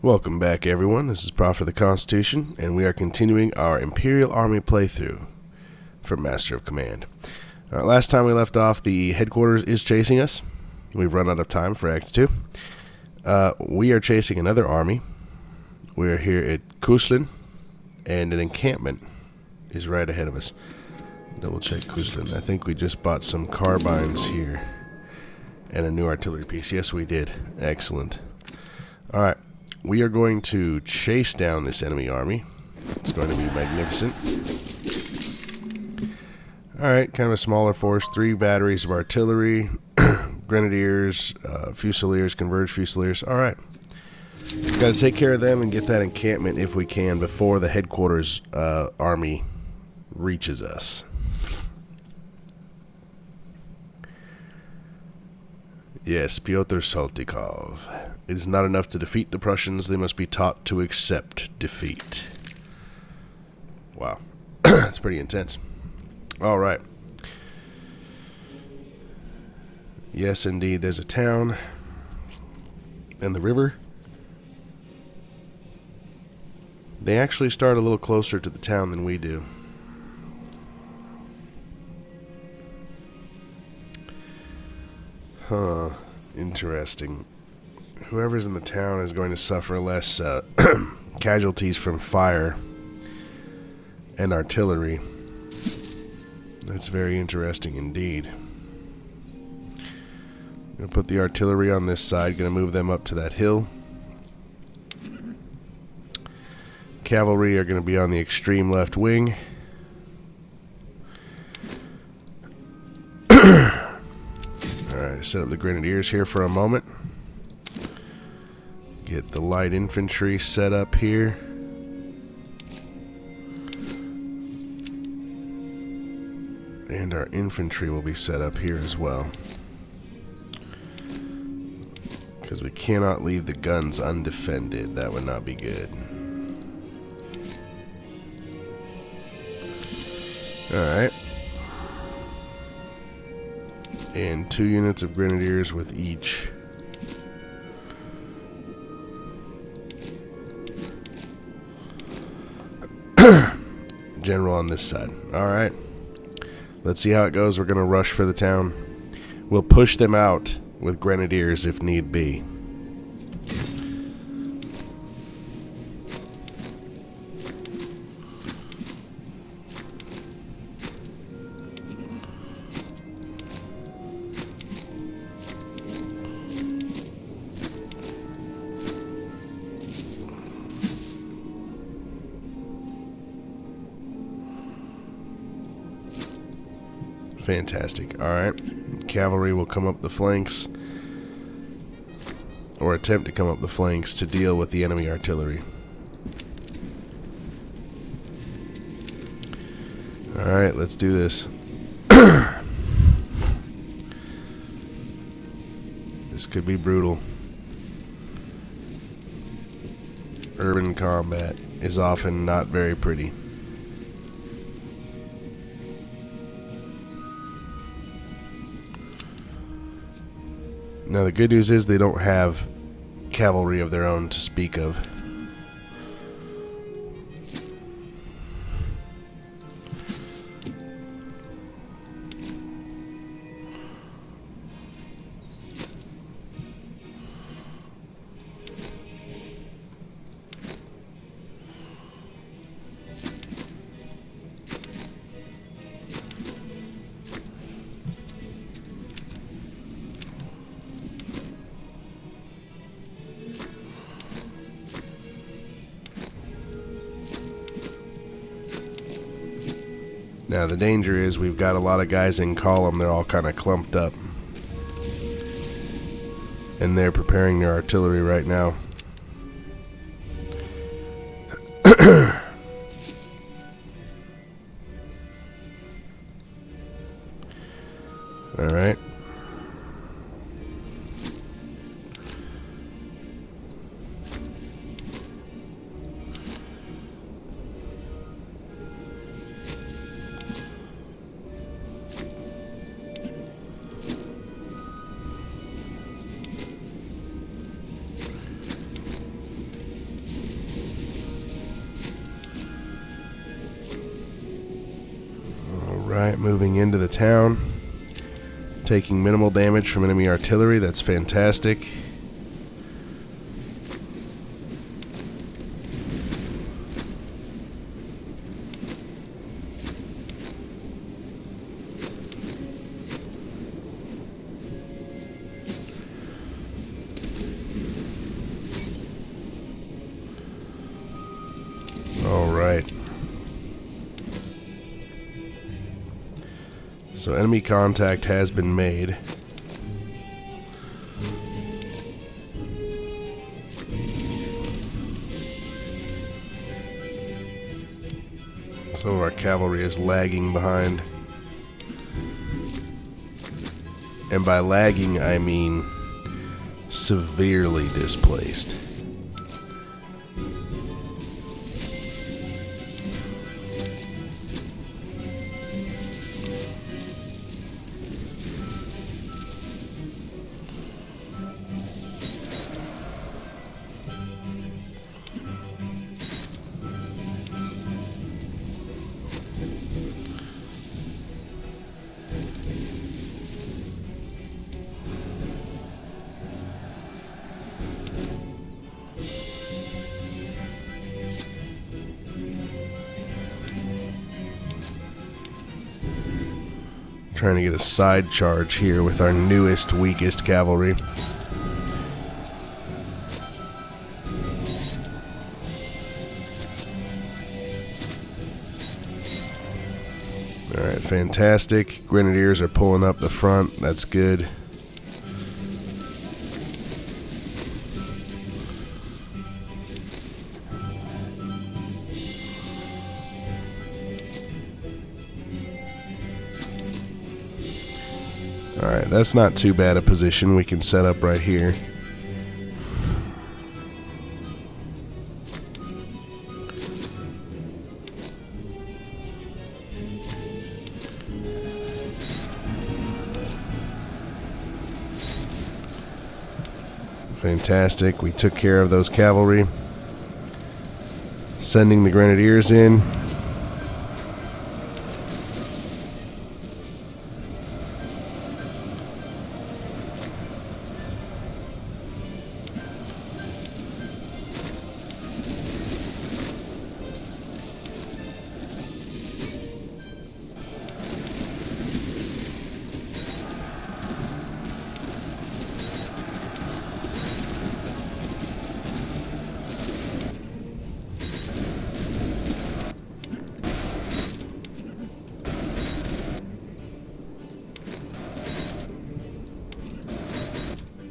Welcome back, everyone. This is Prophet of the Constitution, and we are continuing our Imperial Army playthrough for Master of Command. Last time we left off, the headquarters is chasing us. We've run out of time for Act 2. We are chasing another army. We are here at Kuslin, and an encampment is right ahead of us. Double check Kuslin. I think we just bought some carbines here and a new artillery piece. Yes, we did. Excellent. Alright. We are going to chase down this enemy army. It's going to be magnificent. Alright, kind of a smaller force. 3 batteries of artillery, grenadiers, fusiliers, converged fusiliers. Alright. We've got to take care of them and get that encampment if we can before the headquarters army reaches us. Yes, Pyotr Saltykov. It is not enough to defeat the Prussians, they must be taught to accept defeat. Wow. That's pretty intense. Alright. Yes, indeed, there's a town. And the river. They actually start a little closer to the town than we do. Huh. Interesting. Whoever's in the town is going to suffer less casualties from fire and artillery. That's very interesting indeed. Gonna put the artillery on this side. Gonna move them up to that hill. Cavalry are gonna be on the extreme left wing. Alright, set up the grenadiers here for a moment. Get the light infantry set up here. And our infantry will be set up here as well. Because we cannot leave the guns undefended. That would not be good. Alright. And 2 units of grenadiers with each. General on this side. Alright. Let's see how it goes. We're going to rush for the town. We'll push them out with grenadiers if need be. Fantastic. Alright. Cavalry will come up the flanks. Or attempt to come up the flanks to deal with the enemy artillery. Alright, let's do this. This could be brutal. Urban combat is often not very pretty. Now the good news is they don't have cavalry of their own to speak of. Now the danger is we've got a lot of guys in column. They're all kind of clumped up. And they're preparing their artillery right now. Alright. Alright, moving into the town. Taking minimal damage from enemy artillery. That's fantastic. Alright. So enemy contact has been made. Some of our cavalry is lagging behind. And by lagging, I mean severely displaced. Trying to get a side charge here with our newest, weakest cavalry. Alright, fantastic. Grenadiers are pulling up the front. That's good. Alright, that's not too bad a position we can set up right here. Fantastic, we took care of those cavalry. Sending the grenadiers in.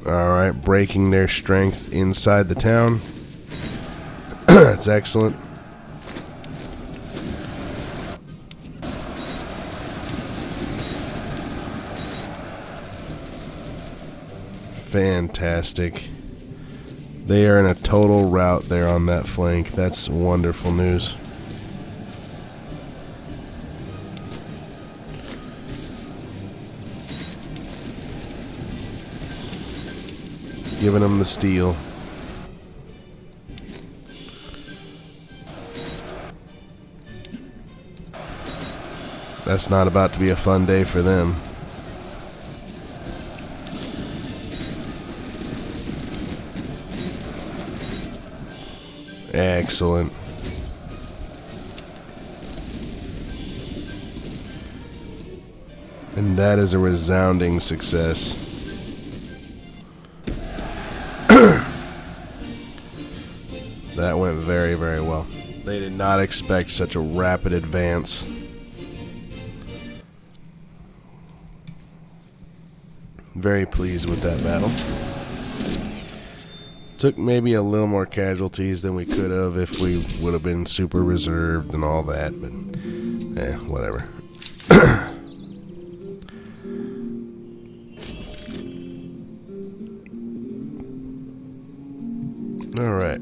Alright, breaking their strength inside the town. That's excellent. Fantastic. They are in a total rout there on that flank. That's wonderful news. Giving them the steal. That's not about to be a fun day for them. Excellent. And that is a resounding success. That went very, very well. They did not expect such a rapid advance. Very pleased with that battle. Took maybe a little more casualties than we could have if we would have been super reserved and all that, but whatever. Alright.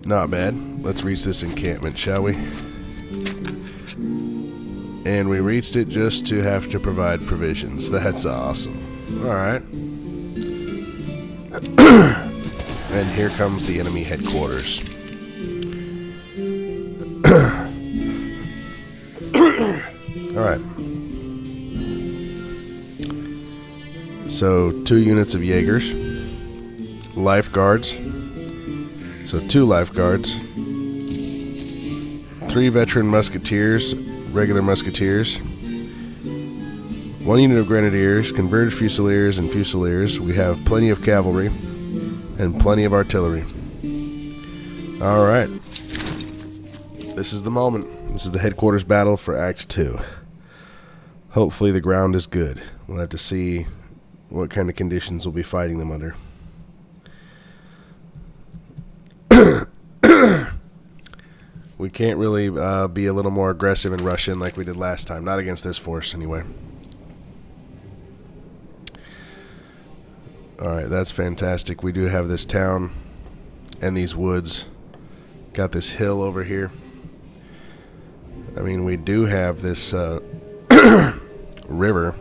Not bad. Let's reach this encampment, shall we? And we reached it just to have to provide provisions. That's awesome. Alright. And here comes the enemy headquarters. Alright. So 2 units of Jaegers. Lifeguards. So 2 lifeguards. 3 veteran musketeers, regular musketeers. 1 unit of grenadiers, converged fusiliers and fusiliers. We have plenty of cavalry and plenty of artillery. Alright. This is the moment. This is the headquarters battle for Act 2. Hopefully the ground is good. We'll have to see what kind of conditions we'll be fighting them under. We can't really be a little more aggressive and rush in like we did last time. Not against this force, anyway. Alright, that's fantastic. We do have this town and these woods. Got this hill over here. I mean, we do have this river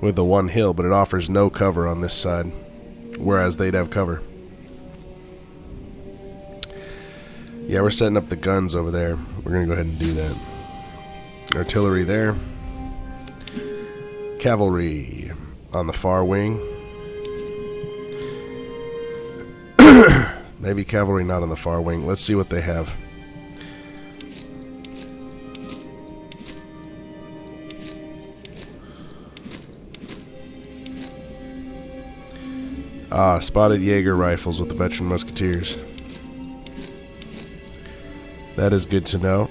with the one hill, but it offers no cover on this side, whereas they'd have cover. Yeah, we're setting up the guns over there. We're going to go ahead and do that. Artillery there. Cavalry on the far wing. Maybe cavalry not on the far wing. Let's see what they have. Spotted Jaeger rifles with the veteran musketeers. That is good to know.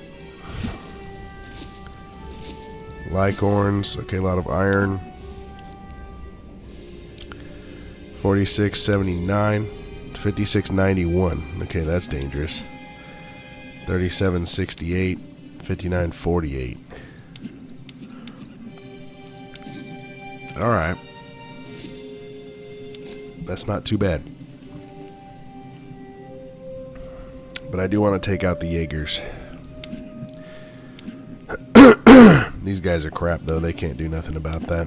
Lichorns. Okay, a lot of iron. 4679. 5691. Okay, that's dangerous. 3768. 5948. Alright. That's not too bad. But I do want to take out the Jaegers. These guys are crap, though. They can't do nothing about that.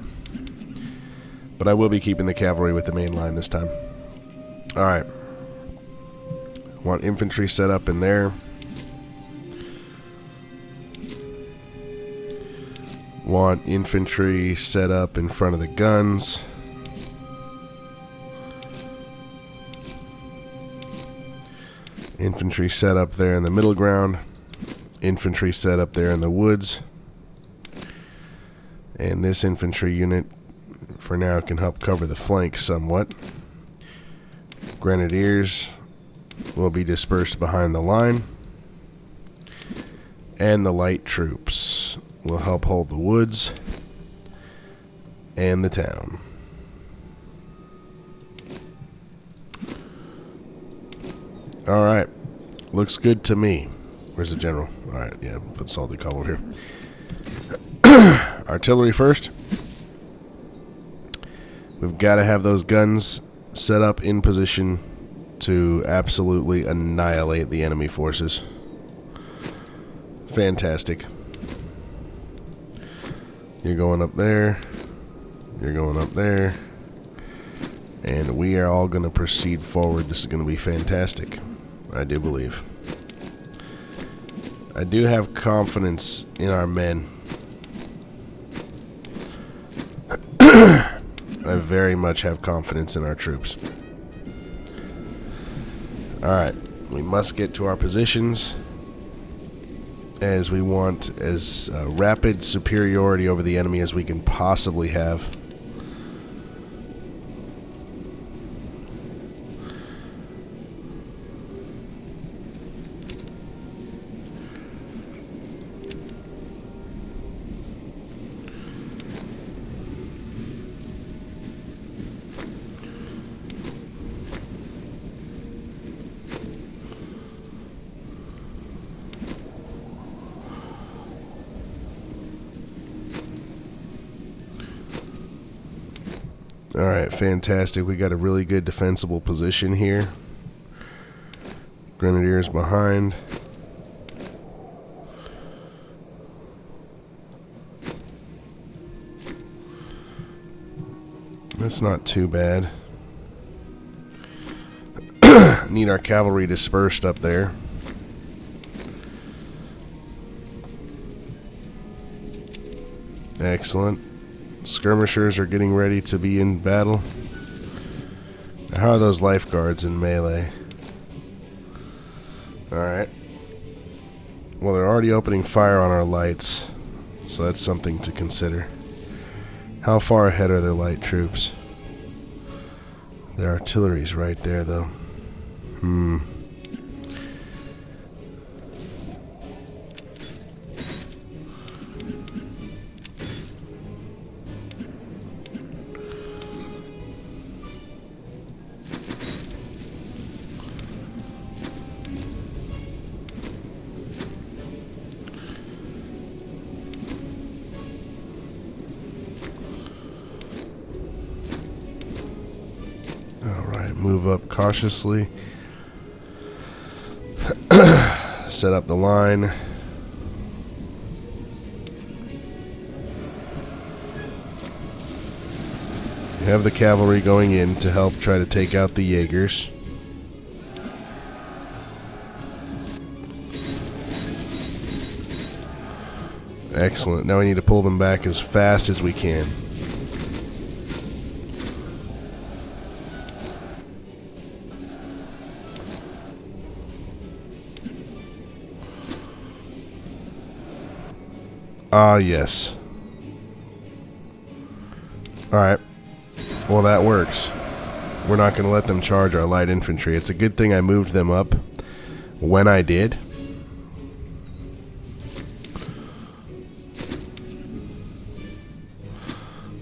But I will be keeping the cavalry with the main line this time. Alright. Want infantry set up in there. Want infantry set up in front of the guns. Infantry set up there in the middle ground. Infantry set up there in the woods. And this infantry unit, for now, can help cover the flank somewhat. Grenadiers will be dispersed behind the line. And the light troops will help hold the woods and the town. Alright. Looks good to me. Where's the general? Alright, yeah, put Salty Cobble here. Artillery first. We've got to have those guns set up in position to absolutely annihilate the enemy forces. Fantastic. You're going up there. You're going up there. And we are all going to proceed forward. This is going to be fantastic. I do believe. I do have confidence in our men. I very much have confidence in our troops. Alright, we must get to our positions, as we want as rapid superiority over the enemy as we can possibly have. Alright, fantastic. We got a really good defensible position here. Grenadiers behind. That's not too bad. Need our cavalry dispersed up there. Excellent. Skirmishers are getting ready to be in battle. Now, how are those lifeguards in melee? Alright. Well, they're already opening fire on our lights, so that's something to consider. How far ahead are their light troops? Their artillery's right there, though. Move up cautiously. Set up the line. You have the cavalry going in to help try to take out the Jaegers. Excellent. Now we need to pull them back as fast as we can. Ah, yes. Alright. Well, that works. We're not going to let them charge our light infantry. It's a good thing I moved them up when I did.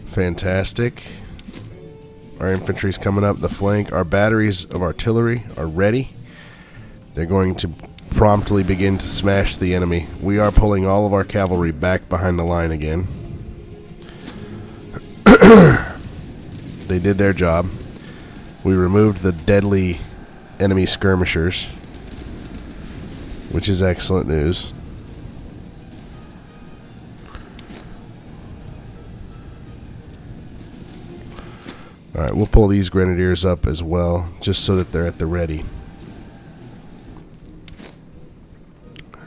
Fantastic. Our infantry's coming up the flank. Our batteries of artillery are ready. They're going to promptly begin to smash the enemy. We are pulling all of our cavalry back behind the line again. They did their job. We removed the deadly enemy skirmishers, which is excellent news. Alright, we'll pull these grenadiers up as well, just so that they're at the ready.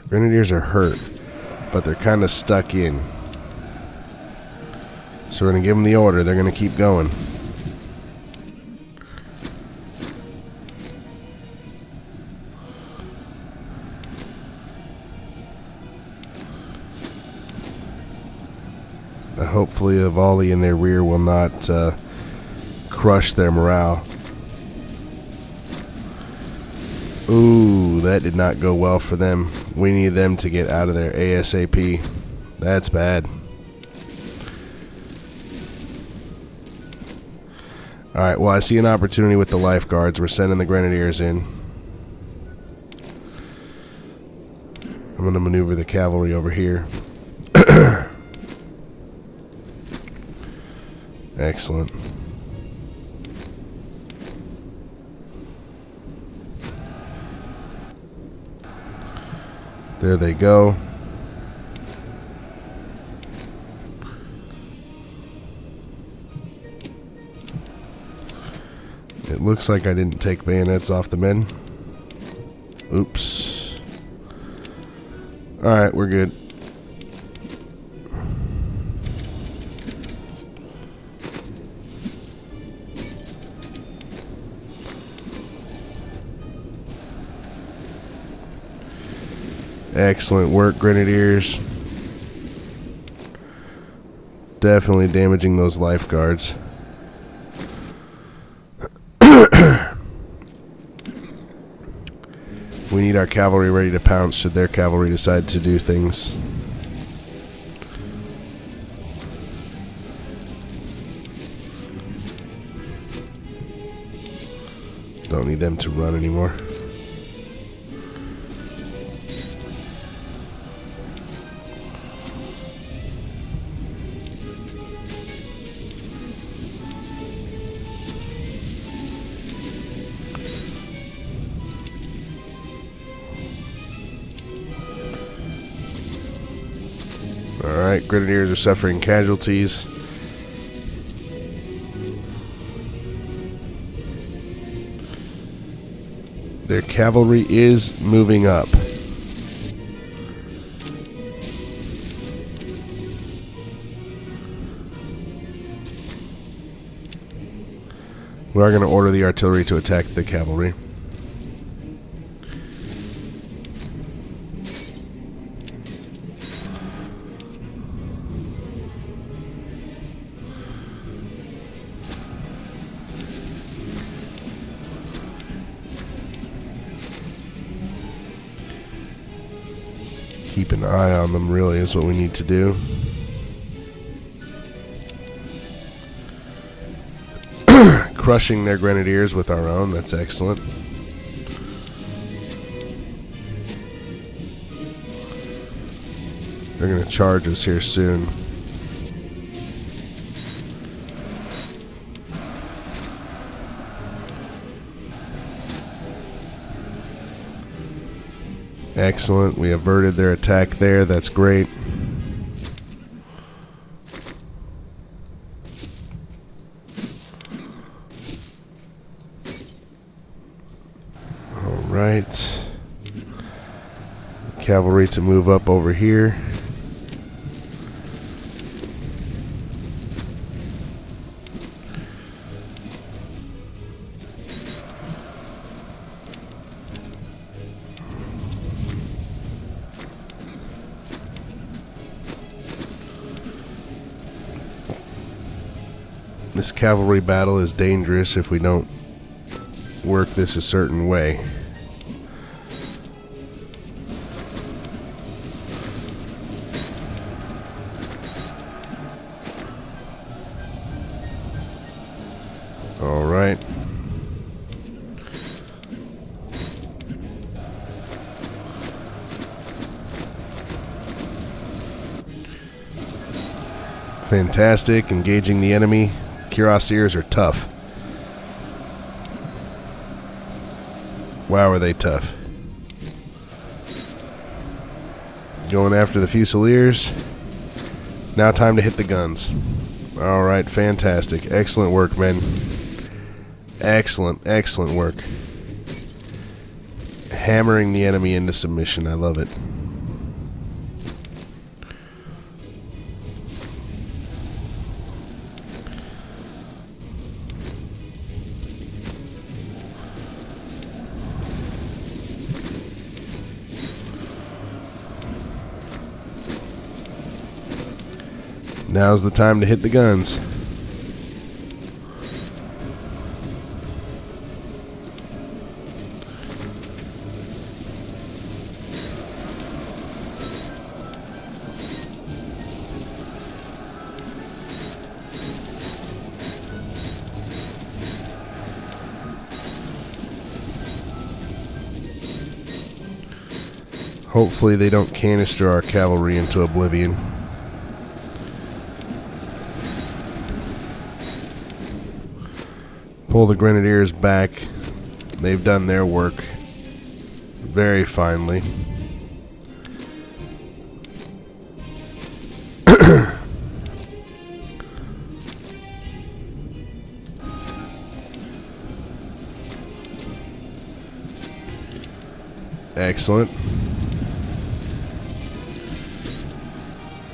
Grenadiers are hurt, but they're kind of stuck in. So we're going to give them the order. They're going to keep going. Hopefully a volley in their rear will not crush their morale. Ooh, that did not go well for them. We need them to get out of there ASAP. That's bad. Alright, well, I see an opportunity with the lifeguards. We're sending the grenadiers in. I'm going to maneuver the cavalry over here. Excellent. There they go. It looks like I didn't take bayonets off the men. Oops. Alright, we're good. Excellent work, grenadiers. Definitely damaging those lifeguards. We need our cavalry ready to pounce should their cavalry decide to do things. Don't need them to run anymore. Alright, grenadiers are suffering casualties. Their cavalry is moving up. We are going to order the artillery to attack the cavalry. Keep an eye on them, really, is what we need to do. Crushing their grenadiers with our own, that's excellent. They're going to charge us here soon. Excellent. We averted their attack there. That's great. All right. Cavalry to move up over here. This cavalry battle is dangerous if we don't work this a certain way. All right. Fantastic. Engaging the enemy. Cuirassiers are tough. Wow, are they tough. Going after the Fusiliers. Now time to hit the guns. Alright, fantastic. Excellent work, men. Excellent, excellent work. Hammering the enemy into submission. I love it. Now's the time to hit the guns. Hopefully they don't canister our cavalry into oblivion. Pull the grenadiers back. They've done their work very finely. Excellent.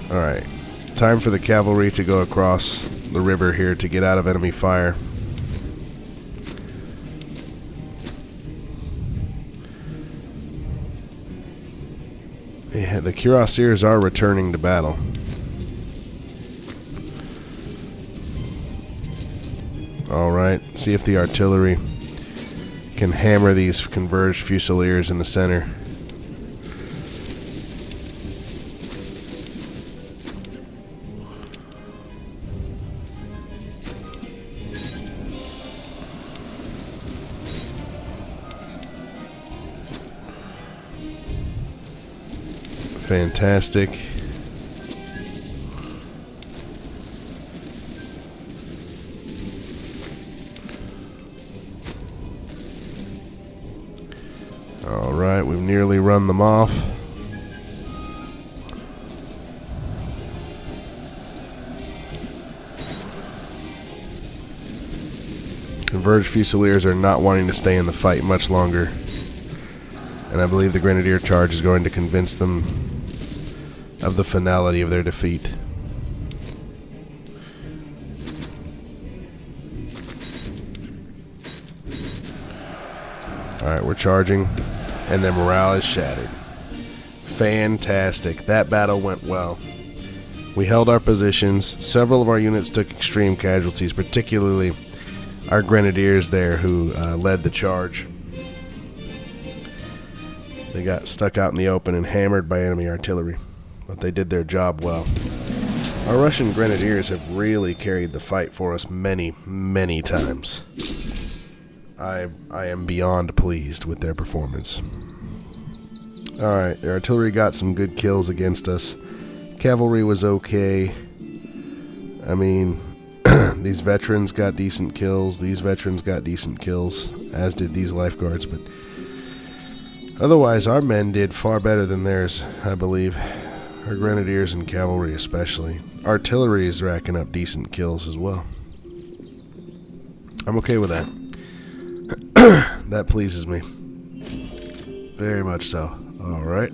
Alright. Time for the cavalry to go across the river here to get out of enemy fire. Yeah, the Cuirassiers are returning to battle. Alright, see if the artillery can hammer these converged Fusiliers in the center. Fantastic. All right, we've nearly run them off. Converged Fusiliers are not wanting to stay in the fight much longer, and I believe the Grenadier Charge is going to convince them of the finality of their defeat. Alright, we're charging, and their morale is shattered. Fantastic. That battle went well. We held our positions. Several of our units took extreme casualties, particularly our grenadiers there who led the charge. They got stuck out in the open and hammered by enemy artillery, but they did their job well. Our Russian grenadiers have really carried the fight for us many, many times. I am beyond pleased with their performance. Alright, the artillery got some good kills against us. Cavalry was okay. I mean, these veterans got decent kills. These veterans got decent kills, as did these lifeguards. But otherwise, our men did far better than theirs, I believe. Our grenadiers and cavalry especially. Artillery is racking up decent kills as well. I'm okay with that. That pleases me. Very much so. Alright.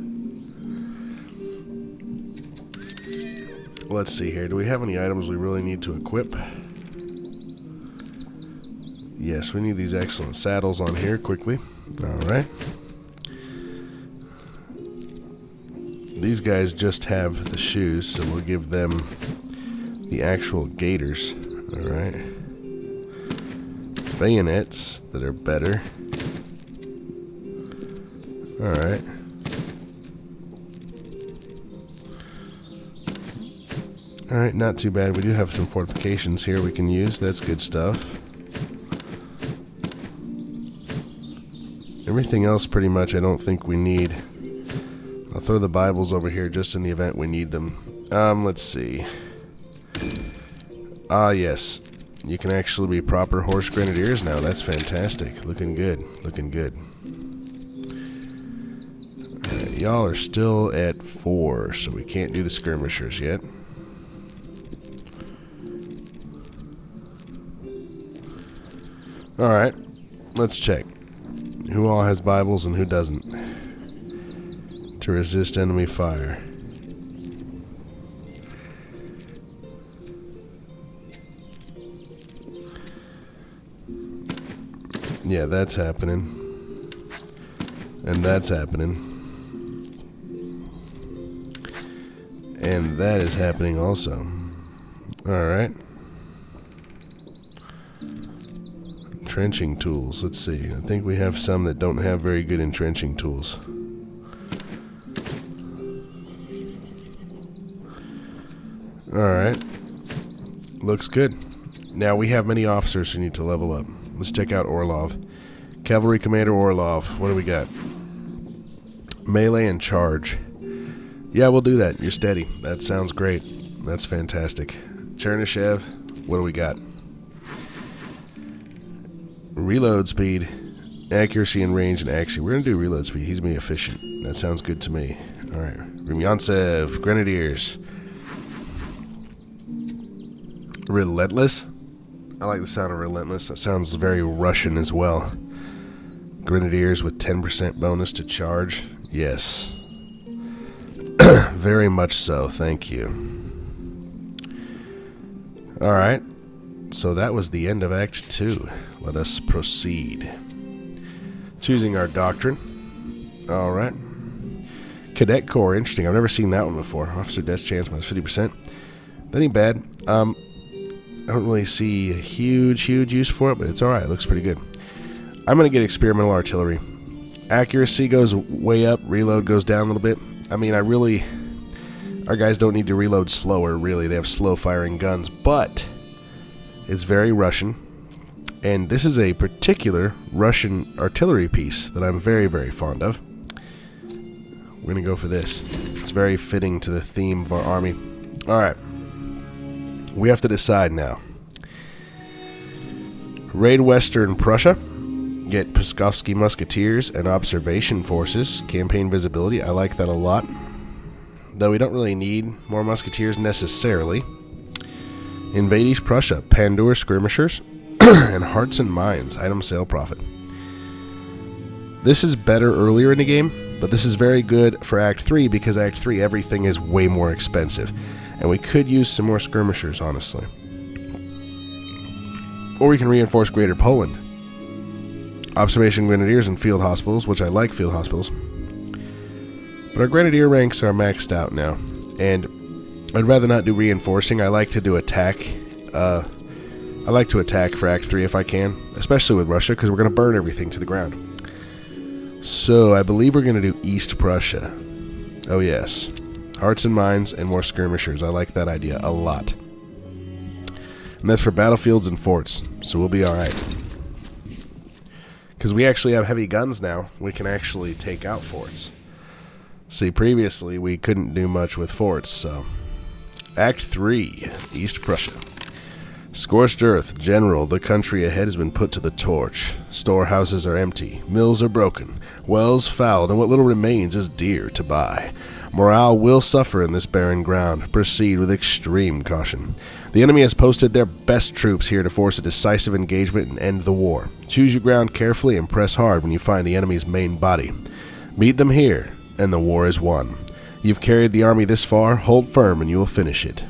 Let's see here. Do we have any items we really need to equip? Yes, we need these excellent saddles on here quickly. Alright. These guys just have the shoes, so we'll give them the actual gaiters. Alright. Bayonets that are better. Alright. Alright, not too bad. We do have some fortifications here we can use. That's good stuff. Everything else pretty much I don't think we need. I'll throw the Bibles over here just in the event we need them. Let's see. Ah, yes. You can actually be proper horse grenadiers now. That's fantastic. Looking good. Looking good. Alright, y'all are still at 4, so we can't do the skirmishers yet. Alright, let's check. Who all has Bibles and who doesn't? To resist enemy fire. Yeah, that's happening. And that's happening. And that is happening also. Alright. Entrenching tools. Let's see. I think we have some that don't have very good entrenching tools. Alright. Looks good. Now we have many officers who need to level up. Let's check out Orlov. Cavalry Commander Orlov. What do we got? Melee and charge. Yeah, we'll do that. You're steady. That sounds great. That's fantastic. Chernishev. What do we got? Reload speed, accuracy and range and accuracy. We're going to do reload speed. He's going to be efficient. That sounds good to me. Alright. Rumyantsev, Grenadiers. Relentless? I like the sound of relentless. That sounds very Russian as well. Grenadiers with 10% bonus to charge. Yes. Very much so. Thank you. Alright. So that was the end of Act 2. Let us proceed. Choosing our doctrine. Alright. Cadet Corps, interesting. I've never seen that one before. Officer death chance minus 50%. That ain't bad. I don't really see a huge use for it, but it's alright. It looks pretty good. I'm going to get experimental artillery. Accuracy goes way up. Reload goes down a little bit. I mean, our guys don't need to reload slower, really. They have slow firing guns, but it's very Russian. And this is a particular Russian artillery piece that I'm very, very fond of. We're going to go for this. It's very fitting to the theme of our army. Alright. We have to decide now. Raid Western Prussia. Get Pskovsky Musketeers and Observation Forces. Campaign visibility. I like that a lot. Though we don't really need more Musketeers necessarily. Invade East Prussia. Pandur Skirmishers. And Hearts and Minds. Item sale profit. This is better earlier in the game, but this is very good for Act 3 because Act 3 everything is way more expensive. And we could use some more skirmishers, honestly. Or we can reinforce Greater Poland. observation grenadiers and field hospitals, which I like field hospitals. But our grenadier ranks are maxed out now, and I'd rather not do reinforcing. I like to do attack. I like to attack for Act 3 if I can, especially with Russia, because we're going to burn everything to the ground. So I believe we're going to do East Prussia. Oh yes. Hearts and minds and more skirmishers. I like that idea a lot. And that's for battlefields and forts, so we'll be alright. Because we actually have heavy guns now, we can actually take out forts. See, previously we couldn't do much with forts, so... Act 3, East Prussia. Scorched earth, general, the country ahead has been put to the torch. Storehouses are empty, mills are broken, wells fouled, and what little remains is dear to buy. Morale will suffer in this barren ground. Proceed with extreme caution. The enemy has posted their best troops here to force a decisive engagement and end the war. Choose your ground carefully and press hard when you find the enemy's main body. Meet them here, and the war is won. You've carried the army this far, hold firm and you will finish it.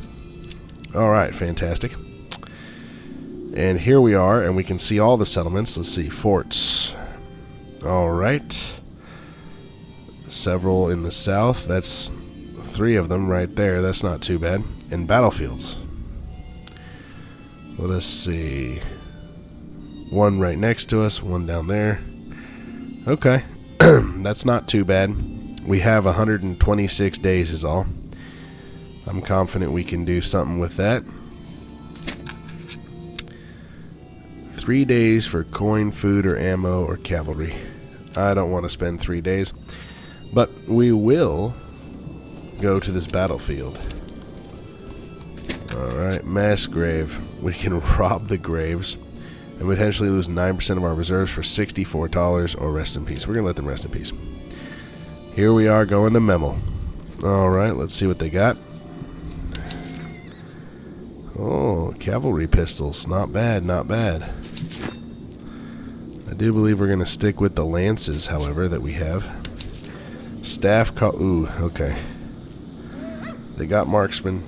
Alright, fantastic. And here we are, and we can see all the settlements. Let's see, forts. Alright. Several in the south. That's 3 of them right there. That's not too bad. And battlefields. Let us see. 1 right next to us, 1 down there. Okay. That's not too bad. We have 126 days is all. I'm confident we can do something with that. 3 days for coin, food, or ammo, or cavalry. I don't want to spend 3 days. But we will go to this battlefield. Alright, mass grave. We can rob the graves and potentially lose 9% of our reserves for $64 or rest in peace. We're going to let them rest in peace. Here we are going to Memel. Alright, let's see what they got. Oh, cavalry pistols. Not bad, not bad. I do believe we're going to stick with the lances, however, that we have. Staff ooh, okay. They got marksman.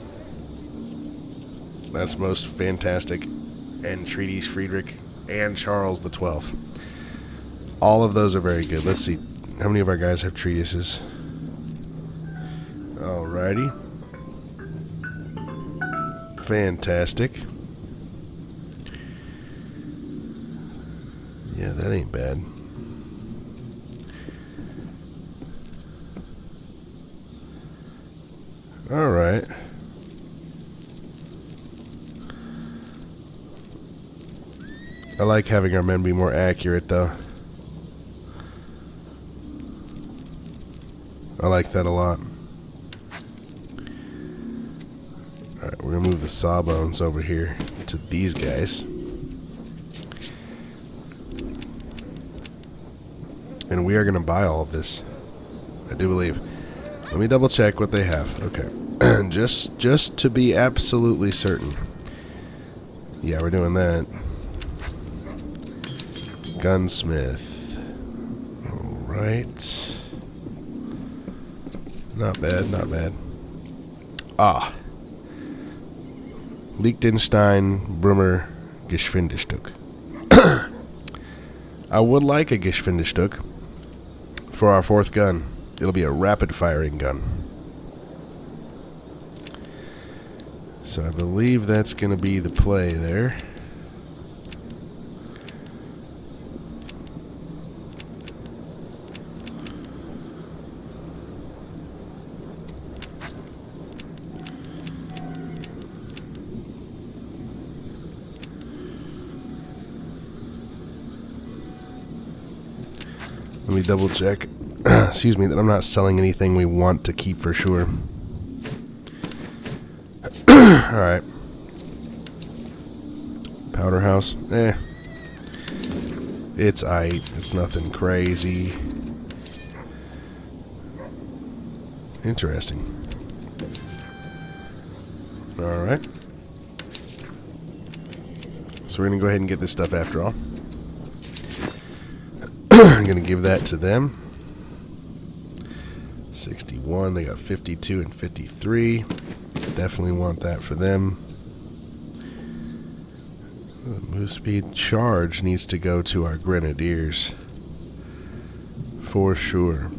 That's most fantastic. And treaties Friedrich and Charles the 12th. All of those are very good. Let's see. How many of our guys have treatises? Alrighty. Fantastic. Yeah, that ain't bad. Alright. I like having our men be more accurate, though. I like that a lot. Alright, we're going to move the sawbones over here to these guys. And we are going to buy all of this. I do believe. Let me double check what they have. Okay. just to be absolutely certain. Yeah, we're doing that. Gunsmith. Alright. Not bad, not bad. Ah. Liechtenstein, Brummer, Geschwindigstück. I would like a Geschwindigstück for our 4th gun. It'll be a rapid firing gun. So I believe that's going to be the play there. Let me double check. Excuse me, that I'm not selling anything we want to keep for sure. Alright. Powder house. It's aight. It's nothing crazy. Interesting. Alright. So we're going to go ahead and get this stuff after all. I'm going to give that to them. 61. They got 52 and 53. Definitely want that for them. Move speed charge needs to go to our grenadiers. For sure.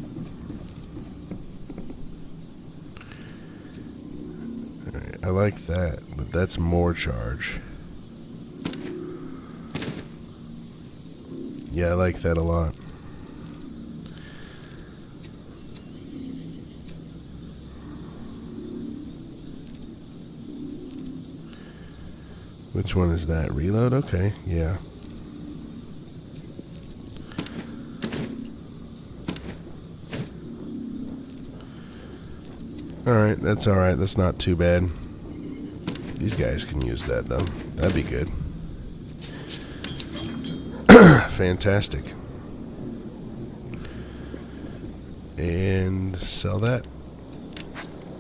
Alright, I like that, but that's more charge. Yeah, I like that a lot. Which one is that? Reload? Okay, yeah. Alright, that's alright. That's not too bad. These guys can use that, though. That'd be good. Fantastic. And sell that.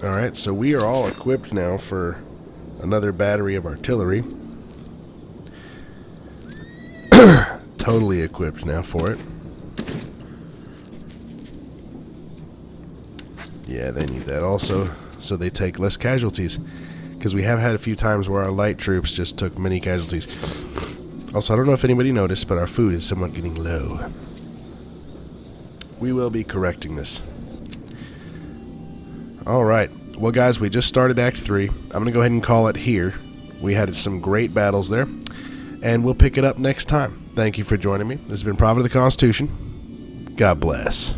Alright, so we are all equipped now for another battery of artillery. Totally equipped now for it. Yeah, they need that also, so they take less casualties. Because we have had a few times where our light troops just took many casualties. Also, I don't know if anybody noticed, but our food is somewhat getting low. We will be correcting this. Alright, well guys, we just started Act 3. I'm going to go ahead and call it here. We had some great battles there. And we'll pick it up next time. Thank you for joining me. This has been Prophet of the Constitution. God bless.